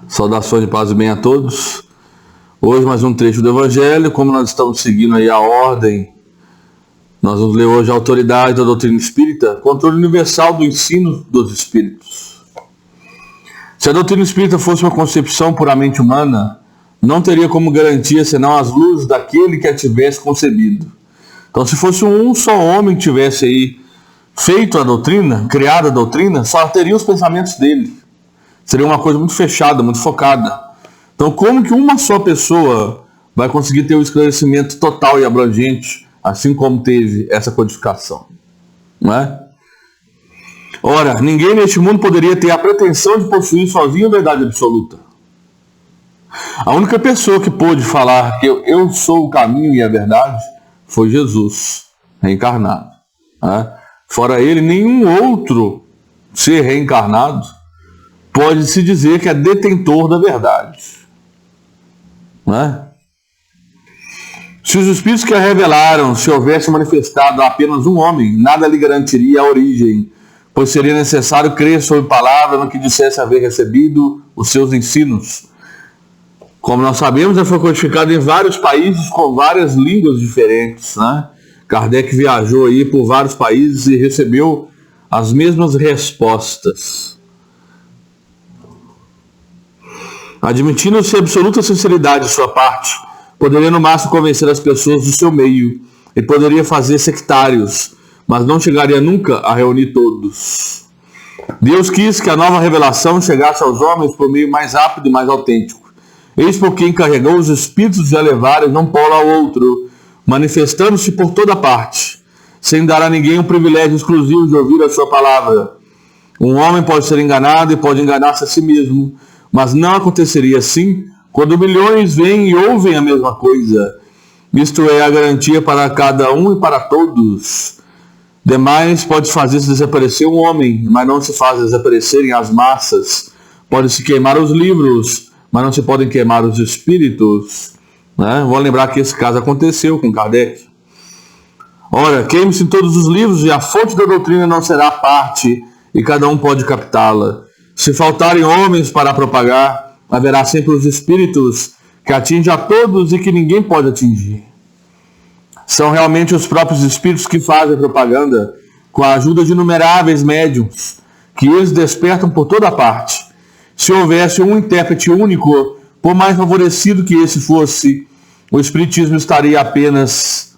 Saudações de paz e bem a todos. Hoje mais um trecho do Evangelho. Como nós estamos seguindo aí a ordem, nós vamos ler hoje a autoridade da doutrina espírita, controle universal do ensino dos espíritos. Se a doutrina espírita fosse uma concepção puramente humana, não teria como garantia senão as luzes daquele que a tivesse concebido. Então, se fosse um só homem que tivesse aí feito a doutrina, criado a doutrina, só teria os pensamentos dele. Seria uma coisa muito fechada, muito focada. Então, como que uma só pessoa vai conseguir ter o esclarecimento total e abrangente, assim como teve essa codificação? Não é? Ora, ninguém neste mundo poderia ter a pretensão de possuir sozinho a verdade absoluta. A única pessoa que pôde falar que eu sou o caminho e a verdade foi Jesus, reencarnado. Fora ele, nenhum outro ser reencarnado pode-se dizer que é detentor da verdade. Se os espíritos que a revelaram se houvesse manifestado a apenas um homem, nada lhe garantiria a origem, pois seria necessário crer sob palavra no que dissesse haver recebido os seus ensinos. Como nós sabemos, ele foi codificado em vários países com várias línguas diferentes. Kardec viajou aí por vários países e recebeu as mesmas respostas. Admitindo-se absoluta sinceridade de sua parte, poderia no máximo convencer as pessoas do seu meio e poderia fazer sectários, mas não chegaria nunca a reunir todos. Deus quis que a nova revelação chegasse aos homens por meio mais rápido e mais autêntico. Eis porque encarregou os espíritos de a levarem de um polo ao outro, manifestando-se por toda parte, sem dar a ninguém o privilégio exclusivo de ouvir a sua palavra. Um homem pode ser enganado e pode enganar-se a si mesmo, mas não aconteceria assim quando milhões veem e ouvem a mesma coisa. Isto é a garantia para cada um e para todos. Demais, pode fazer-se desaparecer um homem, mas não se faz desaparecerem as massas. Pode-se queimar os livros, mas não se podem queimar os espíritos. Vou lembrar que esse caso aconteceu com Kardec. Ora, queime-se todos os livros e a fonte da doutrina não será a parte, e cada um pode captá-la. Se faltarem homens para propagar, haverá sempre os espíritos que atingem a todos e que ninguém pode atingir. São realmente os próprios espíritos que fazem propaganda com a ajuda de inumeráveis médiuns, que eles despertam por toda parte. Se houvesse um intérprete único, por mais favorecido que esse fosse, o espiritismo estaria apenas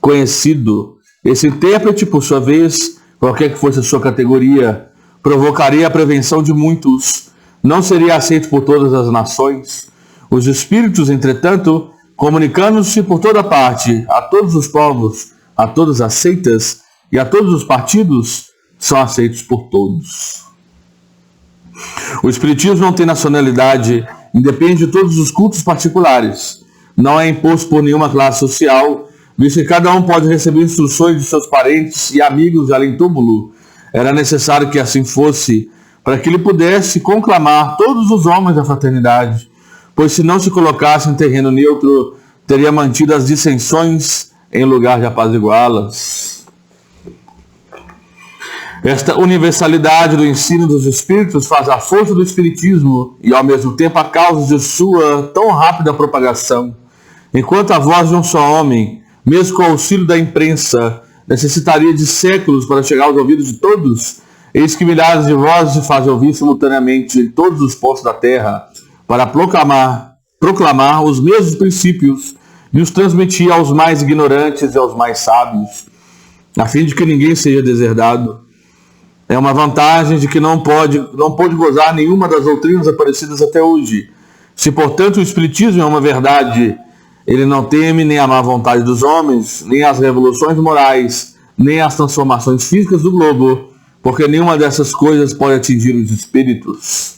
conhecido. Esse intérprete, por sua vez, qualquer que fosse a sua categoria, provocaria a prevenção de muitos, não seria aceito por todas as nações. Os espíritos, entretanto, comunicando-se por toda parte, a todos os povos, a todas as seitas e a todos os partidos, são aceitos por todos. O espiritismo não tem nacionalidade, independe de todos os cultos particulares, não é imposto por nenhuma classe social, visto que cada um pode receber instruções de seus parentes e amigos de além-túmulo. Era necessário que assim fosse, para que ele pudesse conclamar todos os homens da fraternidade, pois se não se colocasse em terreno neutro, teria mantido as dissensões em lugar de apaziguá-las. Esta universalidade do ensino dos espíritos faz a força do espiritismo e ao mesmo tempo a causa de sua tão rápida propagação. Enquanto a voz de um só homem, mesmo com o auxílio da imprensa, necessitaria de séculos para chegar aos ouvidos de todos, eis que milhares de vozes se fazem ouvir simultaneamente em todos os pontos da terra, para proclamar os mesmos princípios e os transmitir aos mais ignorantes e aos mais sábios, a fim de que ninguém seja deserdado. É uma vantagem de que não pôde gozar nenhuma das doutrinas aparecidas até hoje. Se, portanto, o espiritismo é uma verdade, ele não teme nem a má vontade dos homens, nem as revoluções morais, nem as transformações físicas do globo, porque nenhuma dessas coisas pode atingir os espíritos.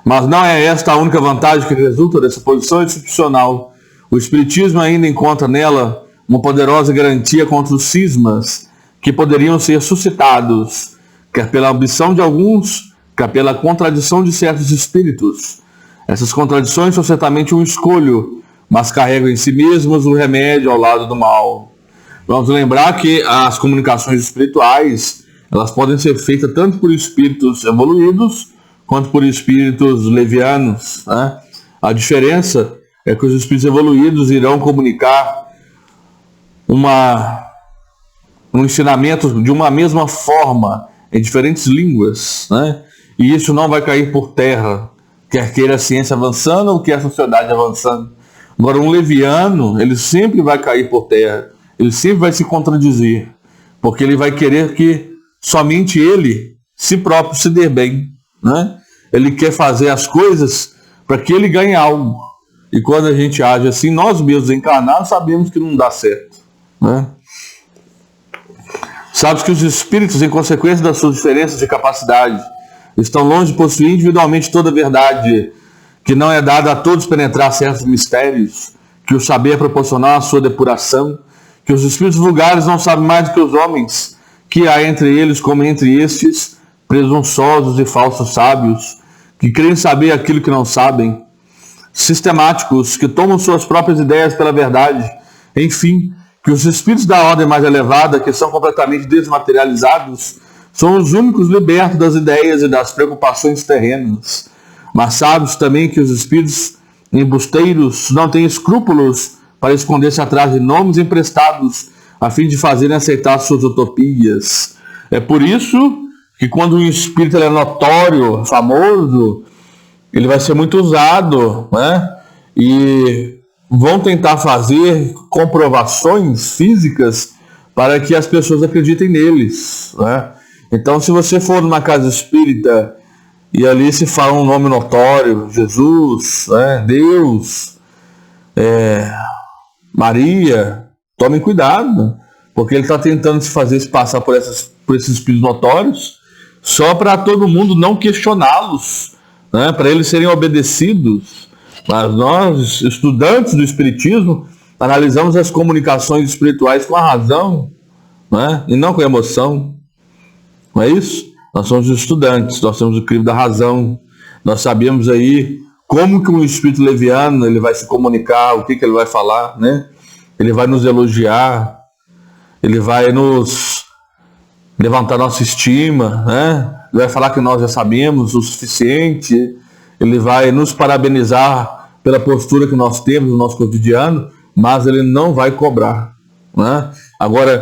Mas não é esta a única vantagem que resulta dessa posição institucional. O espiritismo ainda encontra nela uma poderosa garantia contra os cismas que poderiam ser suscitados, quer pela ambição de alguns, quer pela contradição de certos espíritos. Essas contradições são certamente um escolho, mas carregam em si mesmas o remédio ao lado do mal. Vamos lembrar que as comunicações espirituais, elas podem ser feitas tanto por espíritos evoluídos, quanto por espíritos levianos, né? A diferença é que os espíritos evoluídos irão comunicar um ensinamento de uma mesma forma em diferentes línguas, né? E isso não vai cair por terra, quer queira a ciência avançando ou quer a sociedade avançando. Agora, um leviano, ele sempre vai cair por terra, ele sempre vai se contradizer, porque ele vai querer que somente ele, si próprio, se dê bem, né? Ele quer fazer as coisas para que ele ganhe algo. E quando a gente age assim, nós mesmos encarnados sabemos que não dá certo, né? Sabes que os espíritos, em consequência das suas diferenças de capacidade, estão longe de possuir individualmente toda a verdade, que não é dada a todos penetrar certos mistérios, que o saber é proporcional à sua depuração, que os espíritos vulgares não sabem mais do que os homens, que há entre eles, como entre estes, presunçosos e falsos sábios, que creem saber aquilo que não sabem, sistemáticos, que tomam suas próprias ideias pela verdade, enfim, que os espíritos da ordem mais elevada, que são completamente desmaterializados, são os únicos libertos das ideias e das preocupações terrenas. Mas sabes também que os espíritos embusteiros não têm escrúpulos para esconder-se atrás de nomes emprestados, a fim de fazerem aceitar suas utopias. É por isso que quando um espírito é notório, famoso, ele vai ser muito usado, né? E vão tentar fazer comprovações físicas para que as pessoas acreditem neles, né? Então, se você for numa casa espírita e ali se fala um nome notório, Jesus, né, Deus, Maria, tomem cuidado, porque ele está tentando se fazer se passar por esses espíritos notórios, só para todo mundo não questioná-los, né, para eles serem obedecidos. Mas nós, estudantes do Espiritismo, analisamos as comunicações espirituais com a razão, né, e não com a emoção. Não é isso? Nós somos estudantes, nós temos o crivo da razão, nós sabemos aí como que um espírito leviano ele vai se comunicar, o que ele vai falar, né? Ele vai nos elogiar, ele vai nos levantar nossa estima, né? Ele vai falar que nós já sabemos o suficiente, ele vai nos parabenizar pela postura que nós temos no nosso cotidiano, mas ele não vai cobrar, né? Agora,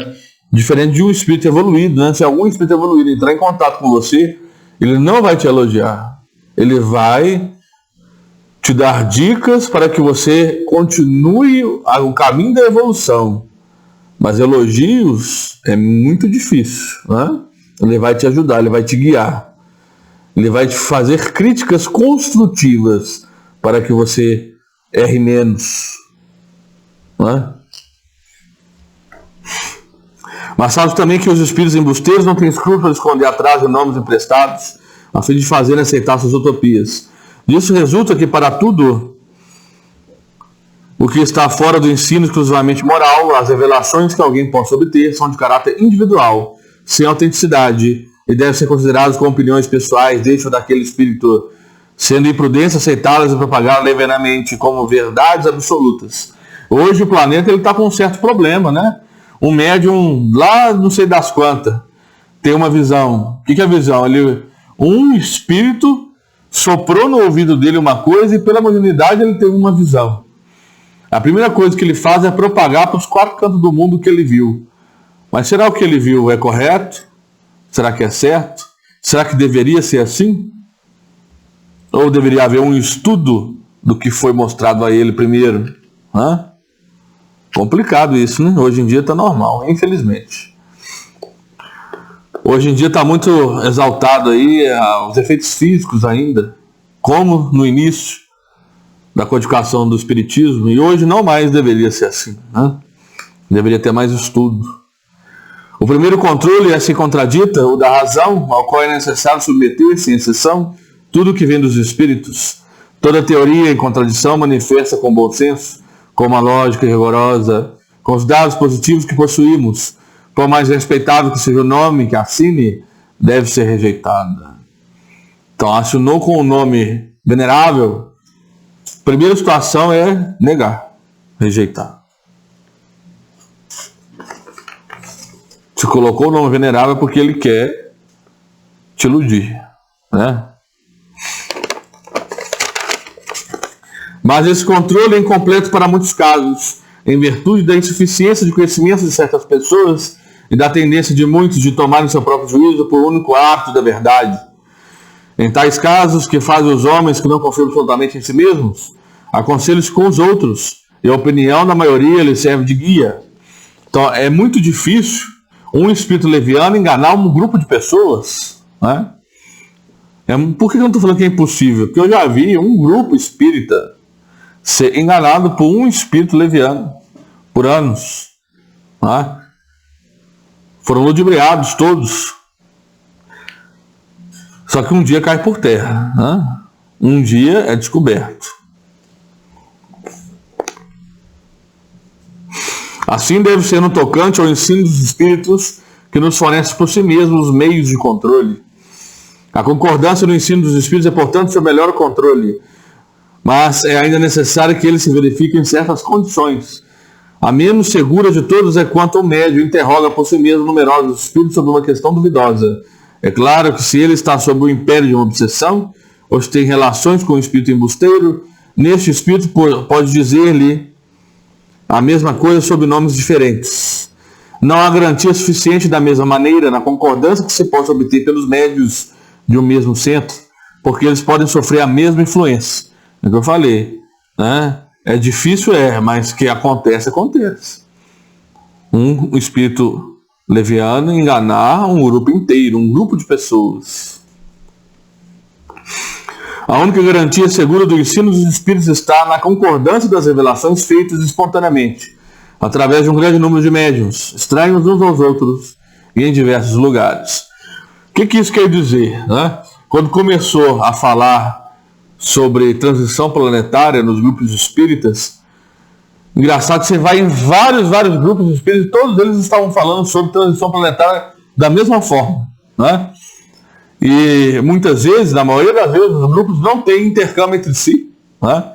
diferente de um espírito evoluído, né? Se algum espírito evoluído entrar em contato com você, ele não vai te elogiar. Ele vai te dar dicas para que você continue o caminho da evolução. Mas elogios é muito difícil, né? Ele vai te ajudar, ele vai te guiar. Ele vai te fazer críticas construtivas para que você erre menos, né? Mas sabe também que os espíritos embusteiros não têm escrúpulo de esconder atrás de nomes emprestados, a fim de fazerem aceitar suas utopias. Disso resulta que para tudo o que está fora do ensino exclusivamente moral, as revelações que alguém possa obter são de caráter individual, sem autenticidade, e devem ser consideradas como opiniões pessoais, deixam daquele espírito, sendo imprudência aceitá-las e propagá-las levianamente como verdades absolutas. Hoje o planeta está com um certo problema, né? Um médium lá não sei das quantas tem uma visão. O que é a visão? Um espírito soprou no ouvido dele uma coisa e pela mediunidade ele teve uma visão. A primeira coisa que ele faz é propagar para os 4 cantos do mundo o que ele viu. Mas será o que ele viu é correto? Será que é certo? Será que deveria ser assim? Ou deveria haver um estudo do que foi mostrado a ele primeiro? Hã? Complicado isso, né? Hoje em dia está normal, infelizmente. Hoje em dia está muito exaltado aí os efeitos físicos ainda, como no início da codificação do espiritismo, e hoje não mais deveria ser assim, né? Deveria ter mais estudo. O primeiro controle é, se contradita, o da razão, ao qual é necessário submeter, sem exceção, tudo que vem dos espíritos. Toda teoria em contradição manifesta com bom senso, com uma lógica rigorosa, com os dados positivos que possuímos, por mais respeitável que seja o nome que assine, deve ser rejeitada. Então, assinou com o nome venerável, a primeira situação é negar, rejeitar. Se colocou o nome venerável porque ele quer te iludir, né? Mas esse controle é incompleto para muitos casos, em virtude da insuficiência de conhecimento de certas pessoas e da tendência de muitos de tomarem seu próprio juízo por único ato da verdade. Em tais casos, que fazem os homens que não confiam absolutamente em si mesmos, aconselham-se com os outros, e a opinião da maioria lhes serve de guia. Então, é muito difícil um espírito leviano enganar um grupo de pessoas, né? Por que eu não estou falando que é impossível? Porque eu já vi um grupo espírita ser enganado por um espírito leviano por anos, né? Foram ludibriados todos. Só que um dia cai por terra, né? Um dia é descoberto. Assim deve ser no tocante ao ensino dos espíritos, que nos fornece por si mesmos os meios de controle. A concordância no ensino dos espíritos é, portanto, seu melhor controle, mas é ainda necessário que ele se verifique em certas condições. A menos segura de todos é quanto o médium interroga por si mesmo numerosos espíritos sobre uma questão duvidosa. É claro que se ele está sob o império de uma obsessão, ou se tem relações com o espírito embusteiro, neste espírito pode dizer-lhe a mesma coisa sob nomes diferentes. Não há garantia suficiente da mesma maneira na concordância que se possa obter pelos médios de um mesmo centro, porque eles podem sofrer a mesma influência. É o que eu falei, né? É difícil, mas que acontece, acontece. Um espírito leviano enganar um grupo inteiro, um grupo de pessoas. A única garantia segura do ensino dos espíritos está na concordância das revelações feitas espontaneamente, através de um grande número de médiuns, estranhos uns aos outros e em diversos lugares. O que isso quer dizer, né? Quando começou a falar sobre transição planetária nos grupos espíritas, engraçado que você vai em vários grupos espíritas, todos eles estavam falando sobre transição planetária da mesma forma, né? E muitas vezes, na maioria das vezes, os grupos não têm intercâmbio entre si, né?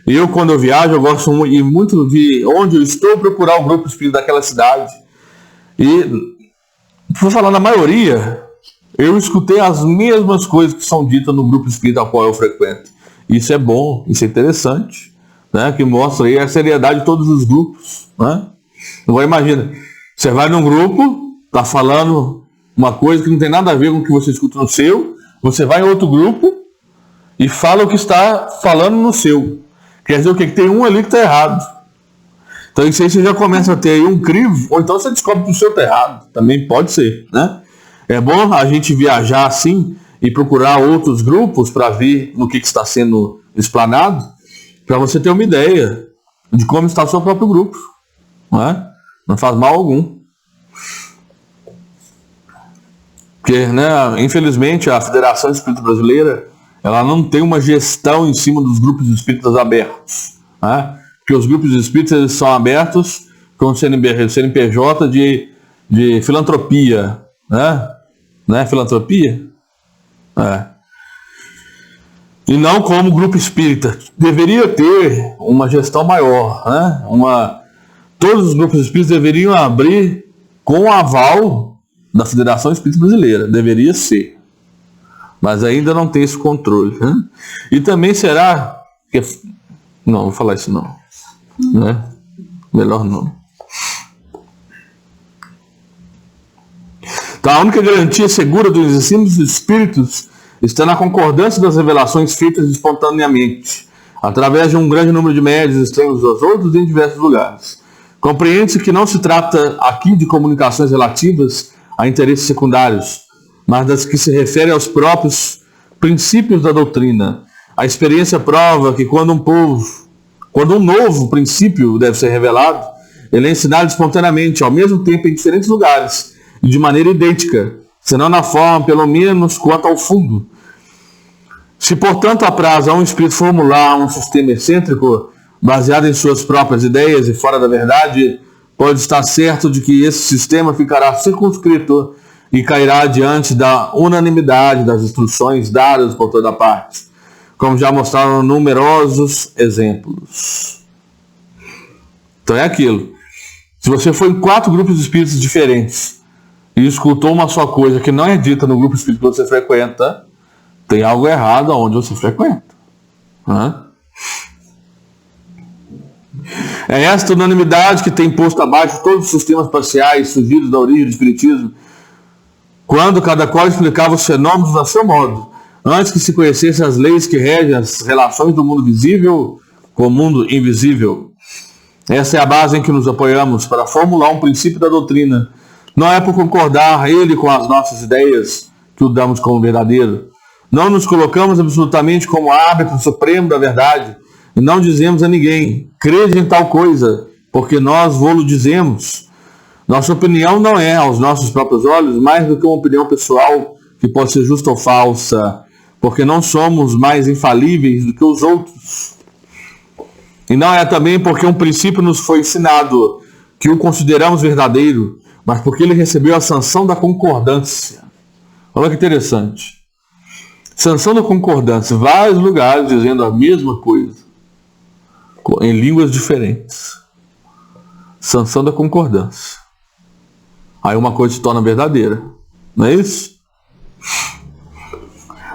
E eu, quando eu viajo, eu gosto muito de onde eu estou, procurar o grupo espírita daquela cidade. E, vou falar na maioria, eu escutei as mesmas coisas que são ditas no grupo espírita ao qual eu frequento. Isso é bom, isso é interessante, né? Que mostra aí a seriedade de todos os grupos, né? Agora imagina, você vai num grupo, está falando uma coisa que não tem nada a ver com o que você escuta no seu, você vai em outro grupo e fala o que está falando no seu. Quer dizer o quê? Que tem um ali que está errado. Então isso aí você já começa a ter aí um crivo, ou então você descobre que o seu está errado. Também pode ser, né? É bom a gente viajar assim e procurar outros grupos para ver no que está sendo explanado, para você ter uma ideia de como está o seu próprio grupo, não é? Não faz mal algum. Porque, né, infelizmente, a Federação Espírita Brasileira, ela não tem uma gestão em cima dos grupos espíritas abertos, né? Porque os grupos espíritas eles são abertos com o CNPJ de filantropia, né? Não é filantropia? E não como grupo espírita. Deveria ter uma gestão maior, né? Todos os grupos espíritas deveriam abrir com o aval da Federação Espírita Brasileira. Deveria ser. Mas ainda não tem esse controle, né? E também será que... Não, vou falar isso não. Né? Melhor não. Então, a única garantia segura dos ensinos dos espíritos está na concordância das revelações feitas espontaneamente, através de um grande número de médios estranhos aos outros em diversos lugares. Compreende-se que não se trata aqui de comunicações relativas a interesses secundários, mas das que se referem aos próprios princípios da doutrina. A experiência prova que quando um novo princípio deve ser revelado, ele é ensinado espontaneamente, ao mesmo tempo em diferentes lugares, e de maneira idêntica, senão na forma, pelo menos, quanto ao fundo. Se, portanto, apraz a um espírito formular um sistema excêntrico, baseado em suas próprias ideias e fora da verdade, pode estar certo de que esse sistema ficará circunscrito e cairá diante da unanimidade das instruções dadas por toda parte, como já mostraram numerosos exemplos. Então é aquilo. Se você for em 4 grupos espíritas diferentes e escutou uma só coisa que não é dita no grupo espírita que você frequenta, tem algo errado aonde você frequenta. É esta unanimidade que tem posto abaixo todos os sistemas parciais surgidos da origem do Espiritismo, quando cada qual explicava os fenômenos a seu modo, antes que se conhecessem as leis que regem as relações do mundo visível com o mundo invisível. Essa é a base em que nos apoiamos para formular um princípio da doutrina. Não é por concordar ele com as nossas ideias que o damos como verdadeiro. Não nos colocamos absolutamente como árbitro supremo da verdade e não dizemos a ninguém, crede em tal coisa, porque nós vô-lo dizemos. Nossa opinião não é, aos nossos próprios olhos, mais do que uma opinião pessoal que pode ser justa ou falsa, porque não somos mais infalíveis do que os outros. E não é também porque um princípio nos foi ensinado que o consideramos verdadeiro, mas porque ele recebeu a sanção da concordância. Olha que interessante. Sanção da concordância. Vários lugares dizendo a mesma coisa, em línguas diferentes. Sanção da concordância. Aí uma coisa se torna verdadeira. Não é isso?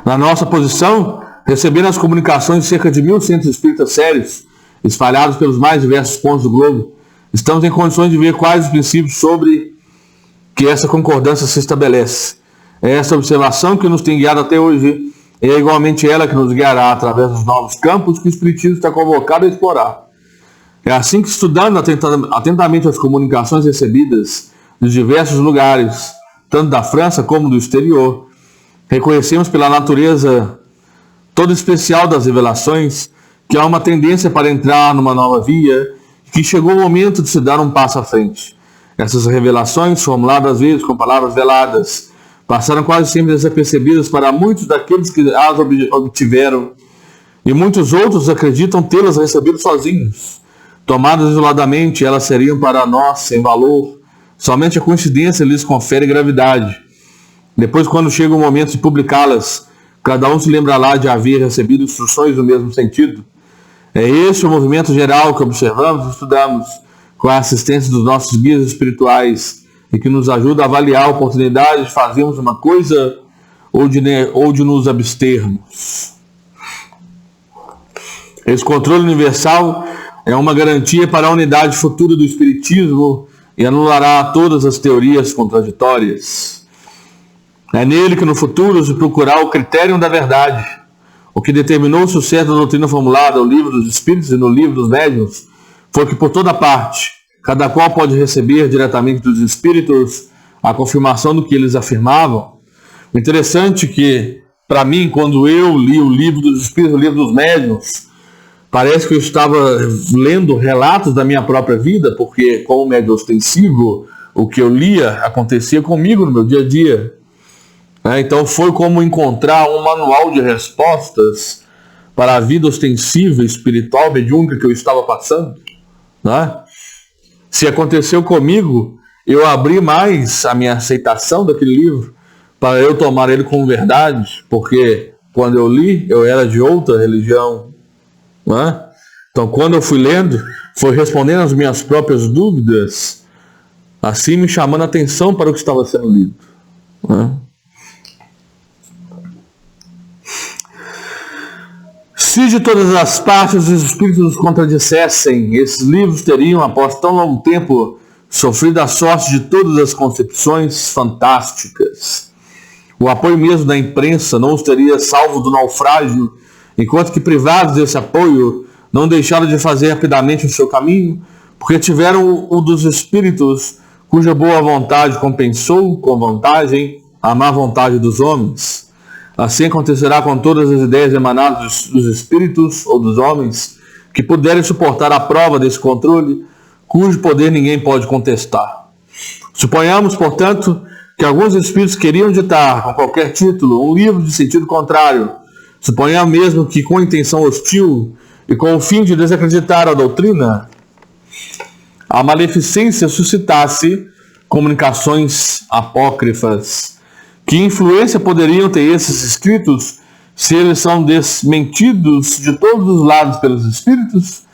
Na nossa posição, recebendo as comunicações de cerca de 1.000 centros espíritas sérios, espalhados pelos mais diversos pontos do globo, estamos em condições de ver quais os princípios sobre que essa concordância se estabelece. É essa observação que nos tem guiado até hoje, e é igualmente ela que nos guiará através dos novos campos que o Espiritismo está convocado a explorar. É assim que, estudando atentamente as comunicações recebidas de diversos lugares, tanto da França como do exterior, reconhecemos pela natureza toda especial das revelações que há uma tendência para entrar numa nova via, que chegou o momento de se dar um passo à frente. Essas revelações, formuladas às vezes com palavras veladas, passaram quase sempre desapercebidas para muitos daqueles que as obtiveram, e muitos outros acreditam tê-las recebido sozinhos. Tomadas isoladamente, elas seriam para nós sem valor. Somente a coincidência lhes confere gravidade. Depois, quando chega o momento de publicá-las, cada um se lembrará de haver recebido instruções no mesmo sentido. É esse o movimento geral que observamos e estudamos com a assistência dos nossos guias espirituais e que nos ajuda a avaliar a oportunidade de fazermos uma coisa ou de nos abstermos. Esse controle universal é uma garantia para a unidade futura do Espiritismo e anulará todas as teorias contraditórias. É nele que no futuro se procurar o critério da verdade. O que determinou o sucesso da doutrina formulada no Livro dos Espíritos e no Livro dos Médiuns foi que por toda parte, cada qual pode receber diretamente dos Espíritos a confirmação do que eles afirmavam. O interessante é que, para mim, quando eu li o Livro dos Espíritos e o Livro dos Médiuns, parece que eu estava lendo relatos da minha própria vida, porque como médium ostensivo, o que eu lia acontecia comigo no meu dia a dia. Então foi como encontrar um manual de respostas para a vida ostensiva, espiritual, mediúnica que eu estava passando. Se aconteceu comigo, eu abri mais a minha aceitação daquele livro para eu tomar ele como verdade, porque quando eu li, eu era de outra religião. Então quando eu fui lendo, foi respondendo às minhas próprias dúvidas, assim me chamando a atenção para o que estava sendo lido. Se de todas as partes os espíritos os contradissessem, esses livros teriam, após tão longo tempo, sofrido a sorte de todas as concepções fantásticas. O apoio mesmo da imprensa não os teria salvo do naufrágio, enquanto que privados desse apoio, não deixaram de fazer rapidamente o seu caminho, porque tiveram o dos espíritos, cuja boa vontade compensou com vantagem a má vontade dos homens. Assim acontecerá com todas as ideias emanadas dos espíritos ou dos homens que puderem suportar a prova desse controle, cujo poder ninguém pode contestar. Suponhamos, portanto, que alguns espíritos queriam ditar, com qualquer título, um livro de sentido contrário. Suponhamos mesmo que com intenção hostil e com o fim de desacreditar a doutrina, a maleficência suscitasse comunicações apócrifas. Que influência poderiam ter esses escritos se eles são desmentidos de todos os lados pelos espíritos?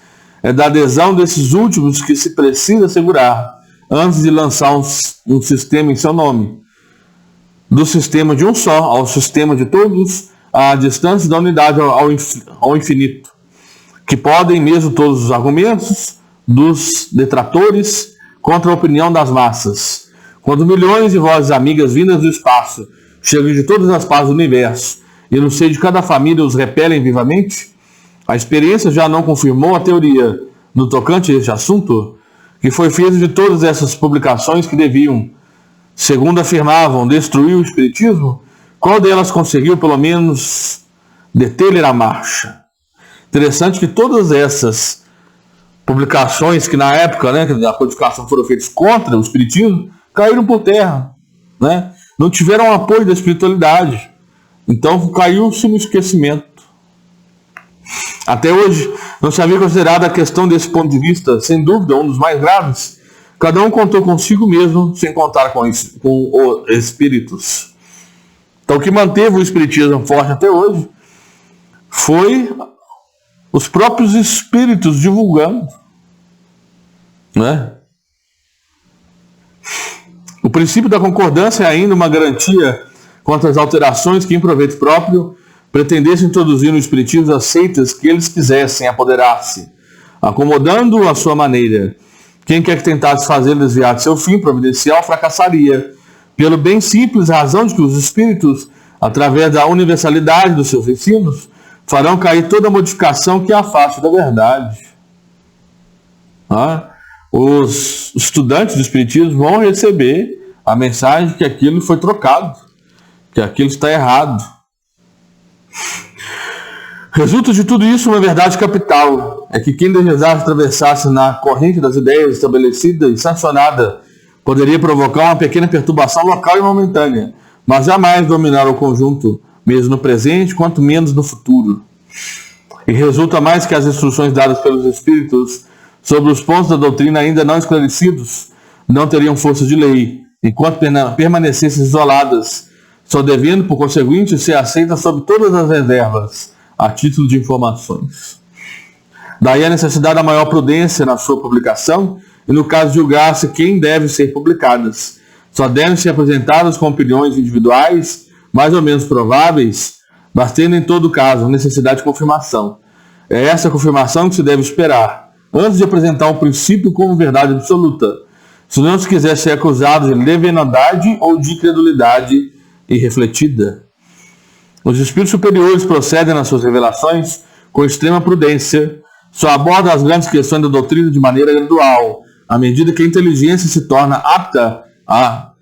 É da adesão desses últimos que se precisa assegurar antes de lançar um sistema em seu nome. Do sistema de um só ao sistema de todos, à distância da unidade ao infinito. Que podem mesmo todos os argumentos, dos detratores contra a opinião das massas. Quando milhões de vozes amigas vindas do espaço chegam de todas as partes do universo e no seio de cada família os repelem vivamente, a experiência já não confirmou a teoria no tocante a este assunto, que foi feita de todas essas publicações que deviam, segundo afirmavam, destruir o espiritismo? Qual delas conseguiu pelo menos deter-lhe a marcha? Interessante que todas essas publicações que na época, da codificação foram feitas contra o espiritismo, caíram por terra, né? Não tiveram apoio da espiritualidade. Então caiu-se no esquecimento. Até hoje não se havia considerado a questão desse ponto de vista, sem dúvida, um dos mais graves. Cada um contou consigo mesmo, sem contar com os espíritos. Então o que manteve o espiritismo forte até hoje foi os próprios espíritos divulgando, né? O princípio da concordância é ainda uma garantia contra as alterações que, em proveito próprio, pretendessem introduzir no espiritismo as seitas que eles quisessem apoderar-se, acomodando-o à sua maneira. Quem quer que tentasse fazê-lo desviar de seu fim providencial fracassaria, pelo bem simples razão de que os espíritos, através da universalidade dos seus ensinos, farão cair toda modificação que afaste da verdade. Os estudantes do espiritismo vão receber a mensagem que aquilo foi trocado, que aquilo está errado. Resulta de tudo isso uma verdade capital, é que quem desejasse atravessar-se na corrente das ideias estabelecida e sancionada poderia provocar uma pequena perturbação local e momentânea, mas jamais dominar o conjunto, mesmo no presente, quanto menos no futuro. E resulta mais que as instruções dadas pelos espíritos sobre os pontos da doutrina ainda não esclarecidos não teriam força de lei, enquanto permanecessem isoladas, só devendo, por conseguinte, ser aceitas sob todas as reservas, a título de informações. Daí a necessidade da maior prudência na sua publicação e no caso de julgar-se quem deve ser publicadas. Só devem ser apresentadas com opiniões individuais, mais ou menos prováveis, mas tendo em todo caso necessidade de confirmação. É essa confirmação que se deve esperar, antes de apresentar um princípio como verdade absoluta, se não se quiser ser acusado de leviandade ou de incredulidade irrefletida. Os espíritos superiores procedem nas suas revelações com extrema prudência, só abordam as grandes questões da doutrina de maneira gradual, à medida que a inteligência se torna apta a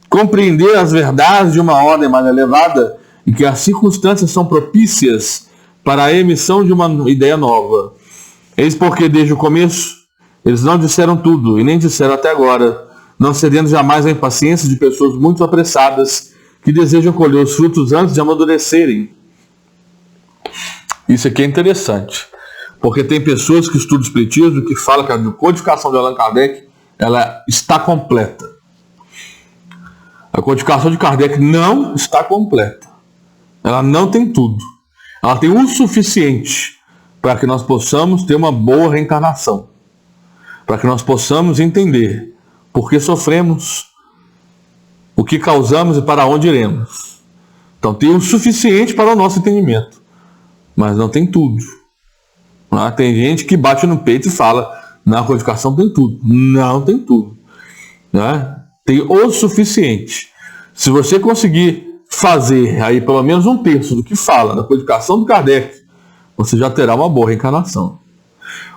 compreender as verdades de uma ordem mais elevada e que as circunstâncias são propícias para a emissão de uma ideia nova. Eis porque, desde o começo, eles não disseram tudo, e nem disseram até agora, não cedendo jamais à impaciência de pessoas muito apressadas, que desejam colher os frutos antes de amadurecerem. Isso aqui é interessante, porque tem pessoas que estudam o espiritismo que falam que a codificação de Allan Kardec ela está completa. A codificação de Kardec não está completa. Ela não tem tudo. Ela tem o suficiente para que nós possamos ter uma boa reencarnação, para que nós possamos entender por que sofremos, o que causamos e para onde iremos. Então tem o suficiente para o nosso entendimento, mas não tem tudo. Tem gente que bate no peito e fala, na codificação tem tudo. Não tem tudo. Tem o suficiente. Se você conseguir fazer aí pelo menos um terço do que fala na codificação do Kardec, você já terá uma boa reencarnação.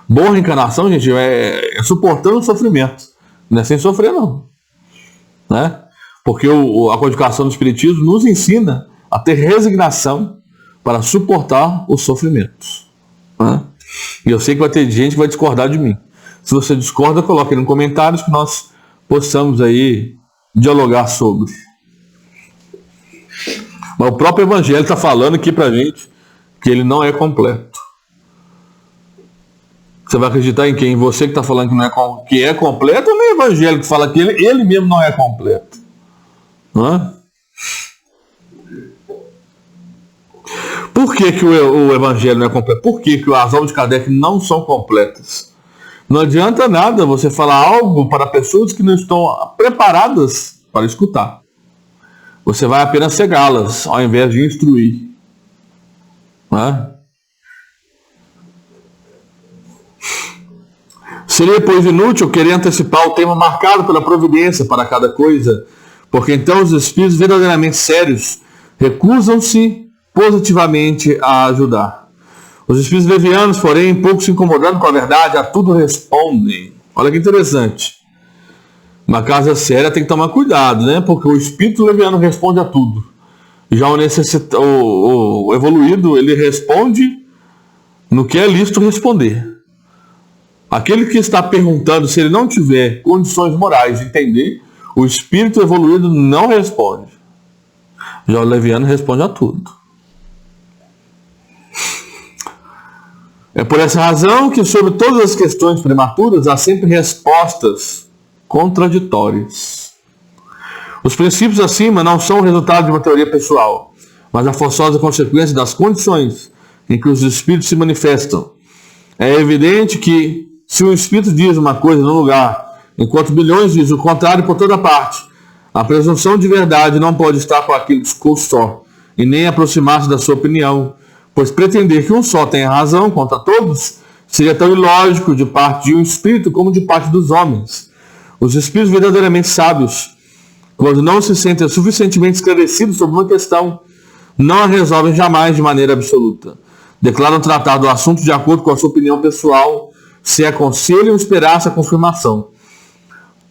Boa reencarnação, gente, é suportando o sofrimento. Não é sem sofrer, não. Porque a codificação do Espiritismo nos ensina a ter resignação para suportar os sofrimentos. E eu sei que vai ter gente que vai discordar de mim. Se você discorda, coloque aí nos comentários que nós possamos aí dialogar sobre. Mas o próprio Evangelho está falando aqui para a gente que ele não é completo. Você vai acreditar em quem? Em você que está falando que é completo, ou no Evangelho que fala que ele mesmo não é completo? Por que o Evangelho não é completo? Por que as obras de Kardec não são completas? Não adianta nada você falar algo para pessoas que não estão preparadas para escutar. Você vai apenas cegá-las, ao invés de instruir. Seria, pois, inútil querer antecipar o tempo marcado pela providência para cada coisa, porque então os espíritos verdadeiramente sérios recusam-se positivamente a ajudar. Os espíritos levianos, porém, pouco se incomodando com a verdade, a tudo respondem. Olha que interessante. Uma casa séria tem que tomar cuidado, né? Porque o espírito leviano responde a tudo. Já o evoluído, ele responde no que é lícito responder. Aquele que está perguntando, se ele não tiver condições morais de entender, o espírito evoluído não responde. Já o leviano responde a tudo. É por essa razão que sobre todas as questões prematuras há sempre respostas contraditórias. Os princípios acima não são o resultado de uma teoria pessoal, mas a forçosa consequência das condições em que os espíritos se manifestam. É evidente que, se um espírito diz uma coisa num lugar, enquanto bilhões dizem o contrário por toda parte, a presunção de verdade não pode estar com aquele discurso só, e nem aproximar-se da sua opinião, pois pretender que um só tenha razão contra todos seria tão ilógico de parte de um espírito como de parte dos homens. Os espíritos verdadeiramente sábios, quando não se sentem suficientemente esclarecidos sobre uma questão, não a resolvem jamais de maneira absoluta. Declaram tratar do assunto de acordo com a sua opinião pessoal, se aconselham esperar essa confirmação.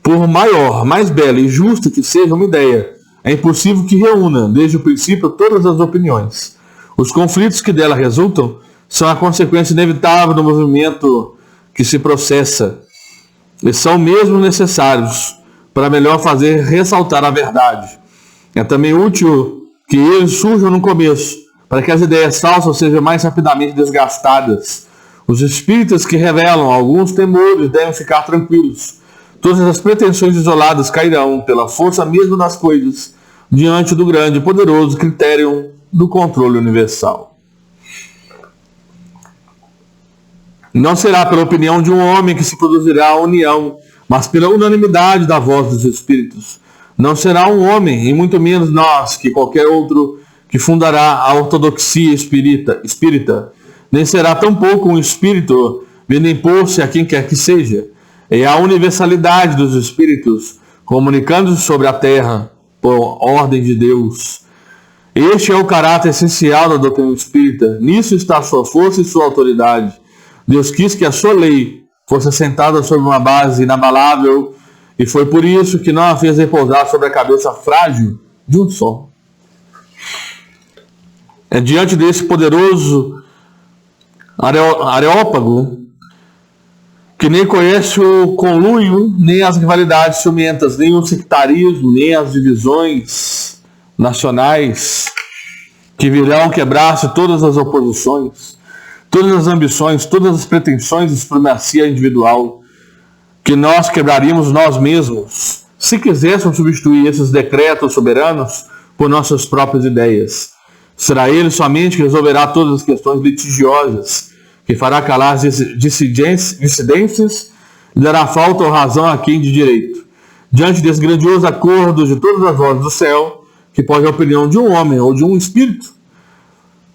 Por maior, mais bela e justa que seja uma ideia, é impossível que reúna, desde o princípio, todas as opiniões. Os conflitos que dela resultam são a consequência inevitável do movimento que se processa, e são mesmo necessários para melhor fazer ressaltar a verdade. É também útil que eles surjam no começo, para que as ideias falsas sejam mais rapidamente desgastadas. Os espíritas que revelam alguns temores devem ficar tranquilos. Todas as pretensões isoladas cairão, pela força mesmo das coisas, diante do grande e poderoso critério do controle universal. Não será pela opinião de um homem que se produzirá a união, mas pela unanimidade da voz dos espíritos. Não será um homem, e muito menos nós, que qualquer outro, que fundará a ortodoxia espírita, nem será tampouco um espírito vindo impor-se a quem quer que seja. É a universalidade dos espíritos, comunicando-se sobre a terra, por ordem de Deus. Este é o caráter essencial da doutrina espírita. Nisso está a sua força e sua autoridade. Deus quis que a sua lei fosse assentada sobre uma base inabalável, e foi por isso que não a fez repousar sobre a cabeça frágil de um só. É diante desse poderoso Areópago, que nem conhece o conluio, nem as rivalidades ciumentas, nem o sectarismo, nem as divisões nacionais, que virão quebrar-se todas as oposições, todas as ambições, todas as pretensões de supremacia individual, que nós quebraríamos nós mesmos, se quiséssemos substituir esses decretos soberanos por nossas próprias ideias. Será ele somente que resolverá todas as questões litigiosas, que fará calar as dissidências e dará falta ou razão a quem de direito. Diante desse grandioso acordo de todas as vozes do céu, que pode a opinião de um homem ou de um espírito,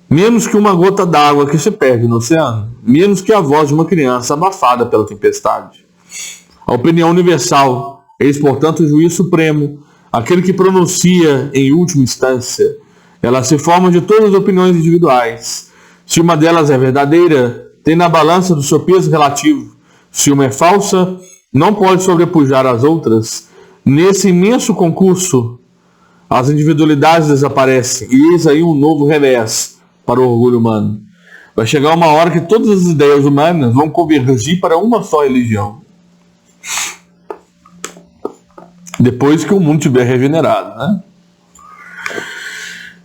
menos que uma gota d'água que se perde no oceano, menos que a voz de uma criança abafada pela tempestade. A opinião universal, eis portanto o juiz supremo, aquele que pronuncia em última instância. Ela se forma de todas as opiniões individuais. Se uma delas é verdadeira, tem na balança do seu peso relativo. Se uma é falsa, não pode sobrepujar as outras. Nesse imenso concurso, as individualidades desaparecem, e eis aí um novo revés para o orgulho humano. Vai chegar uma hora que todas as ideias humanas vão convergir para uma só religião. Depois que o mundo estiver regenerado, né?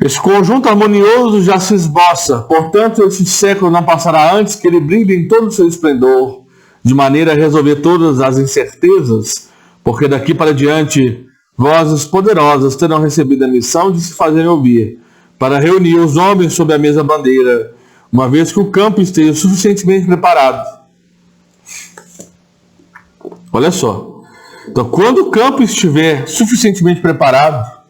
Esse conjunto harmonioso já se esboça, portanto, esse século não passará antes que ele brilhe em todo o seu esplendor, de maneira a resolver todas as incertezas, porque daqui para diante, vozes poderosas terão recebido a missão de se fazerem ouvir, para reunir os homens sob a mesma bandeira, uma vez que o campo esteja suficientemente preparado. Olha só. Então, quando o campo estiver suficientemente preparado,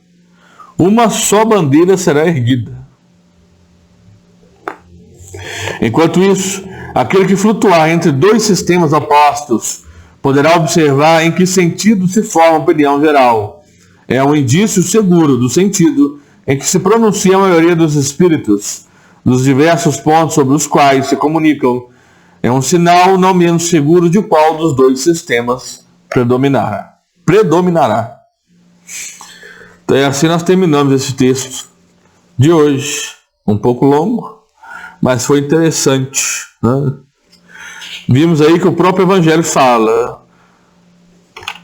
uma só bandeira será erguida. Enquanto isso, Aquele que flutuar entre dois sistemas opostos poderá observar em que sentido se forma a opinião geral. É um indício seguro do sentido em que se pronuncia a maioria dos espíritos, dos diversos pontos sobre os quais se comunicam. É um sinal não menos seguro de qual dos dois sistemas predominará. Então é assim nós terminamos esse texto de hoje. Um pouco longo, mas foi interessante, né? Vimos aí que o próprio Evangelho fala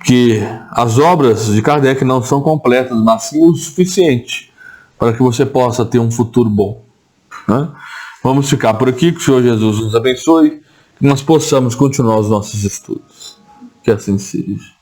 que as obras de Kardec não são completas, mas sim o suficiente para que você possa ter um futuro bom, né? Vamos ficar por aqui, que o Senhor Jesus nos abençoe, que nós possamos continuar os nossos estudos. Que assim seja.